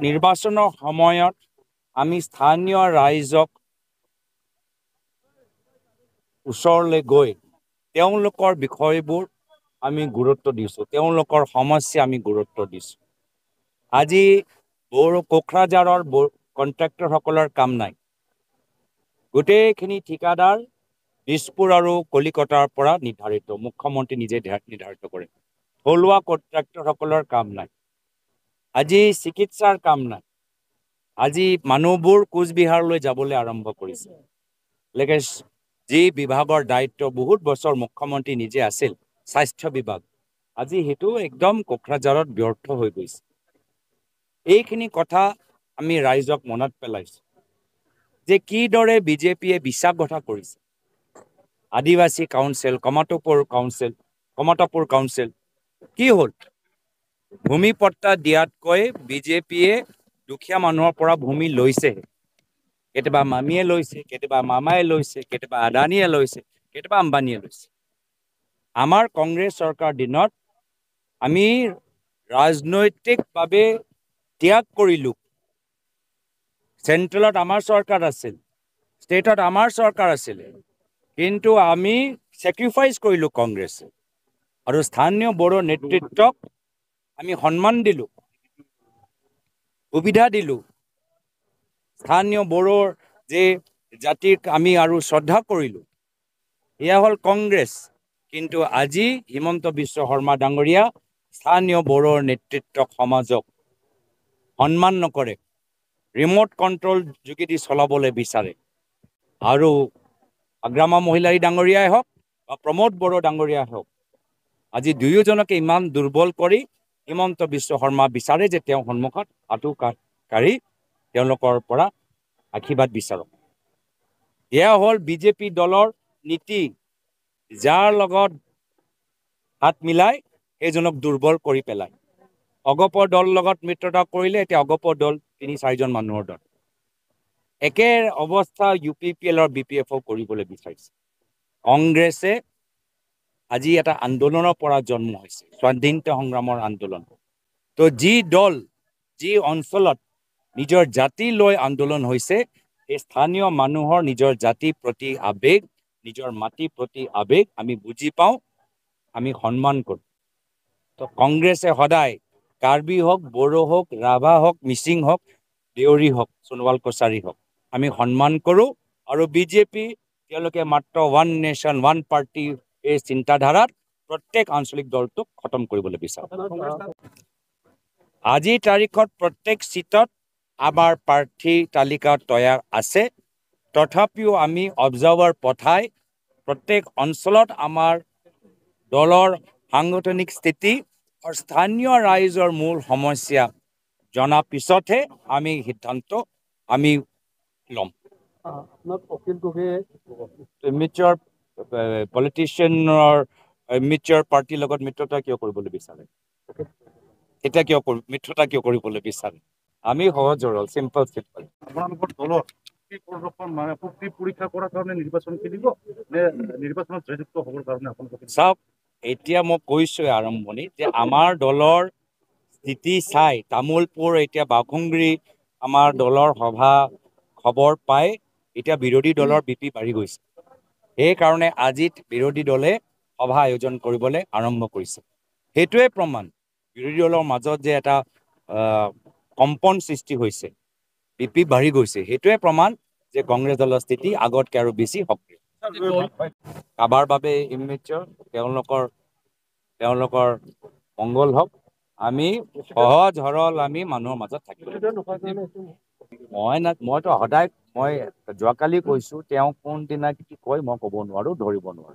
নিৰ্বাচনৰ সময়ত আমি স্থানীয় ৰাইজক ওচৰলৈ গৈ তেওঁলোকৰ বিষয়বোৰ আমি গুৰুত্ব দিছোঁ, তেওঁলোকৰ সমস্যা আমি গুৰুত্ব দিছোঁ। আজি কোকৰাঝাৰৰ কণ্ট্ৰেক্টৰসকলৰ কাম নাই। গোটেইখিনি ঠিকাদাৰ দিছপুৰ আৰু কলিকতাৰ পৰা নিৰ্ধাৰিত, মুখ্যমন্ত্ৰী নিজে নিৰ্ধাৰিত কৰে। থলুৱা কণ্ট্ৰেক্টৰসকলৰ কাম নাই। আজি চিকিৎসাৰ কাম নাই। আজি মানুহবোৰ কোচবিহাৰলৈ যাবলৈ আৰম্ভ কৰিছে। যি বিভাগৰ দায়িত্ব বহুত বছৰ মুখ্যমন্ত্ৰী নিজে আছিল, স্বাস্থ্য বিভাগ, আজি সেইটো একদম কোকৰাঝাৰত ব্যৰ্থ হৈ গৈছে। এইখিনি কথা আমি ৰাইজক মনত পেলাইছোঁ যে কিদৰে বিজেপিয়ে বিশ্বাসঘাতক কৰিছে। আদিবাসী কাউন্সিল, কমতাপুৰ কাউন্সিল কি হ'ল? ভূমি পট্টা দিয়াতকৈ বিজেপিয়ে দুখীয়া মানুহৰ পৰা ভূমি লৈছেহে। কেতিয়াবা মামীয়ে লৈছে, কেতিয়াবা মামাই লৈছে, কেতিয়াবা আদানীয়ে লৈছে, কেতিয়াবা আম্বানীয়ে লৈছে। আমাৰ কংগ্ৰেছ চৰকাৰ দিনত আমি ৰাজনৈতিকভাৱে ত্যাগ কৰিলোঁ। চেণ্ট্ৰেলত আমাৰ চৰকাৰ আছিল, ষ্টেটত আমাৰ চৰকাৰ আছিলে, কিন্তু আমি ছেক্ৰিফাইচ কৰিলোঁ কংগ্ৰেছে। আৰু স্থানীয় বড়ো নেতৃত্বক আমি সন্মান দিলোঁ, সুবিধা দিলোঁ। স্থানীয় বড়োৰ যে জাতিক আমি আৰু শ্ৰদ্ধা কৰিলোঁ, এয়া হ'ল কংগ্ৰেছ। কিন্তু আজি হিমন্ত বিশ্ব শৰ্মা ডাঙৰীয়া স্থানীয় বড়োৰ নেতৃত্বক সমাজক সন্মান নকৰে, ৰিম'ট কণ্ট্ৰল যোগেদি চলাবলৈ বিচাৰে। আৰু আগ্ৰামা মহিলাই ডাঙৰীয়াই হওক বা প্ৰমোদ বড়ো ডাঙৰীয়াই হওক, আজি দুয়োজনকে ইমান দুৰ্বল কৰি হিমন্ত বিশ্ব শৰ্মা বিচাৰে যে তেওঁ সন্মুখত আঁঠু কাঢ়ি তেওঁলোকৰ পৰা আশীৰ্বাদ বিচাৰক। এয়া হ'ল বিজেপি দলৰ নীতি। যাৰ লগত হাত মিলাই সেইজনক দুৰ্বল কৰি পেলায়। অগপৰ দল লগত মিত্ৰতা কৰিলে এতিয়া অগপৰ দল ৩-৪জন মানুহৰ দল। একে অৱস্থা UPPL আৰু BPFও কৰিবলৈ বিচাৰিছে। কংগ্ৰেছে আজি এটা আন্দোলনৰ পৰা জন্ম হৈছে, স্বাধীনতা সংগ্ৰামৰ আন্দোলন। তো যি দল, যি অঞ্চলত নিজৰ জাতি লৈ আন্দোলন হৈছে, এই স্থানীয় মানুহৰ নিজৰ জাতিৰ প্ৰতি আৱেগ, নিজৰ মাটিৰ প্ৰতি আৱেগ আমি বুজি পাওঁ, আমি সন্মান কৰোঁ। তো কংগ্ৰেছে সদায় কাৰ্বি হওক, বড়ো হওক, ৰাভা হওক, মিচিং হওক, দেউৰী হওক, সোণোৱাল কছাৰী হওক, আমি সন্মান কৰোঁ। আৰু বিজেপি তেওঁলোকে মাত্ৰ ওৱান নেশ্যন ওৱান পাৰ্টি এই চিন্তাধাৰাত প্ৰত্যেক আঞ্চলিক দলটোক খতম কৰিবলৈ বিচাৰে। আজিৰ তাৰিখত প্ৰত্যেক চিটত আমাৰ প্ৰাৰ্থী তালিকা তৈয়াৰ আছে। তথাপিও আমি অবজাৰ্ভাৰ পঠাই প্ৰত্যেক অঞ্চলত আমাৰ দলৰ সাংগঠনিক স্থিতি আৰু স্থানীয় ৰাইজৰ মূল সমস্যা জনাৰ পিছতহে আমি সিদ্ধান্ত ল'ম। মিউচুৱেল পলিটিচিয়ানৰ মিউচুৱেল পাৰ্টিৰ লগত মিত্ৰতা কিয় কৰিবলৈ বিচাৰে? এতিয়া মিত্ৰতা কিয় কৰিবলৈ বিচাৰে? আমি সহজ সৰল, চিম্পল। আপোনালোকৰ দলৰ পৰীক্ষা কৰাৰ কাৰণে নিৰ্বাচন খেলিব নে নিৰ্বাচনত জয়যুক্ত হ'বৰ কাৰণে আপোনালোকে? চাওক, এতিয়া মই কৈছোঁৱে আৰম্ভণিত যে আমাৰ দলৰ স্থিতি চাই তামোলপুৰ, এতিয়া বাঘুংগুৰি আমাৰ দলৰ সভা খবৰ পাই এতিয়া বিৰোধী দলৰ BP বাঢ়ি গৈছে। সেইকাৰণে আজি বিৰোধী দলে সভা আয়োজন কৰিবলৈ আৰম্ভ কৰিছে। সেইটোৱে প্ৰমাণ বিৰোধী দলৰ মাজত যে এটা কম্পন সৃষ্টি হৈছে, BP বাঢ়ি গৈছে। সেইটোৱে প্ৰমাণ যে কংগ্ৰেছ দলৰ স্থিতি আগতকৈ আৰু বেছি সক্ৰিয়। কাবাৰ বাবে ইমেচিয়ৰ, তেওঁলোকৰ মংগল হওক। আমি সহজ সৰল, আমি মানুহৰ মাজত থাকিব। মইতো সদায়, মই যোৱাকালি কৈছোঁ, তেওঁ কোনদিনা কি কয় মই ক'ব নোৱাৰোঁ, ধৰিব নোৱাৰোঁ।